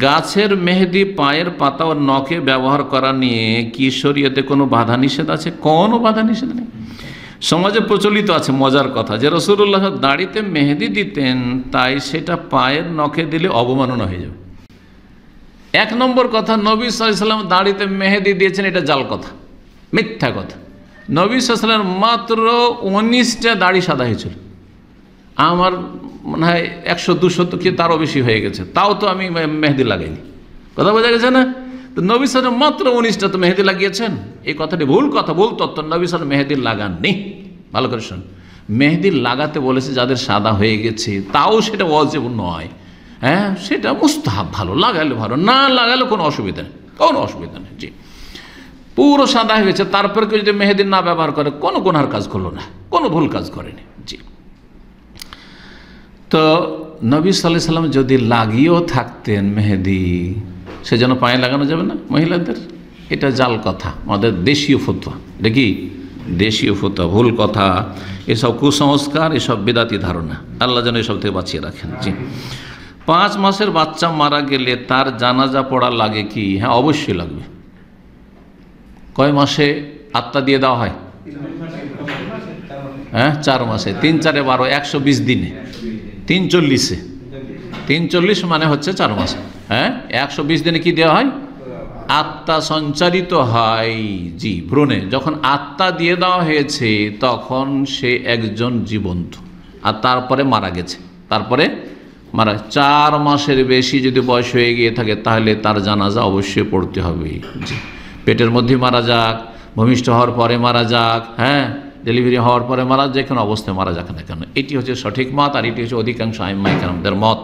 গাছের মেহেদি পায়ের পাতা ও নখে ব্যবহার করা নিয়ে কি শরীয়তে কোনো বাধা নিষেধ আছে? কোনো বাধা নিষেধ নেই। সমাজে প্রচলিত আছে মজার কথা যে রাসূলুল্লাহ দাড়িতে মেহেদি দিতেন, তাই সেটা পায়ের নখে দিলে অবমাননা হয়ে যাবে। এক নম্বর কথা, নবী সাল্লাল্লাহু আলাইহি ওয়াসাল্লাম দাড়িতে মেহেদি দিয়েছেন, এটা জাল কথা, মিথ্যা কথা। নবী সাল্লাল্লাহু আলাইহি ওয়াসাল্লাম মাত্র 19টা দাড়ি সাদা হয়েছিল। আমার মনে হয় 100-200 তো কি তারও বেশি হয়ে গেছে, তাও তো আমি মেহেদি লাগাইনি। কথা বোঝা গেছে না? তো নবী সাল্লাল্লাহু আলাইহি ওয়াসাল্লাম মাত্র 19টা তো মেহেদি লাগিয়েছেন, এই কথাটি ভুল কথা, ভুল তত্ত্ব। নবী সাল্লাল্লাহু আলাইহি ওয়াসাল্লাম মেহেদি লাগাননি। ভালো করে শুন, মেহেদি লাগাতে বলেছে যাদের সাদা হয়ে গেছে, তাও সেটা ওয়াজিব নয়। হ্যাঁ, সেটা মুস্তাহাব, ভালো লাগালে ভালো, না লাগালে কোনো অসুবিধা নেই, কোনো অসুবিধা নেই। জি, পুরো সাদা হয়ে গেছে তারপর কেউ যদি মেহেদি না ব্যবহার করে কোনো গুনার কাজ করলো না, কোনো ভুল কাজ করেনি। জি, তো নবী সাল্লাল্লাহু আলাইহি ওয়াসাল্লাম যদি লাগিয়েও থাকতেন মেহেদি, সেজন্য পায়ে লাগানো যাবে না মহিলাদের, এটা জাল কথা, আমাদের দেশীয় ফতোয়া। এটা কি দেশীয় ফতোয়া, ভুল কথা, এসব কুসংস্কার, এসব বিদাতি ধারণা। আল্লাহ যেন এসব থেকে বাঁচিয়ে রাখেন। জি, 5 মাসের বাচ্চা মারা গেলে তার জানাজা পড়া লাগে কি? হ্যাঁ, অবশ্যই লাগবে। কয় মাসে আত্মা দিয়ে দেওয়া হয়? হ্যাঁ, 4 মাসে। 3 4 12, 120 দিনে, 340-এ, 340 মানে হচ্ছে 4 মাস। হ্যাঁ, 120 দিনে কি দেওয়া হয়? আত্মা সঞ্চারিত হয়। জি, ভ্রূণে যখন আত্মা দিয়ে দেওয়া হয়েছে তখন সে একজন জীবন্ত, আর তারপরে মারা গেছে, তারপরে মারা 4 মাসের বেশি যদি বয়স হয়ে গিয়ে থাকে তাহলে তার জানাজা অবশ্যই পড়তে হবে। জি, পেটের মধ্যে মারা যাক, ভূমিষ্ঠ হওয়ার পরে মারা যাক, হ্যাঁ, ডেলিভারি হওয়ার পরে মারা, যে কোনো অবস্থায় মারা যাক না কেন, এটি হচ্ছে সঠিক মত, আর এটি হচ্ছে অধিকাংশ আইম্মায়ে কেরামদের মত।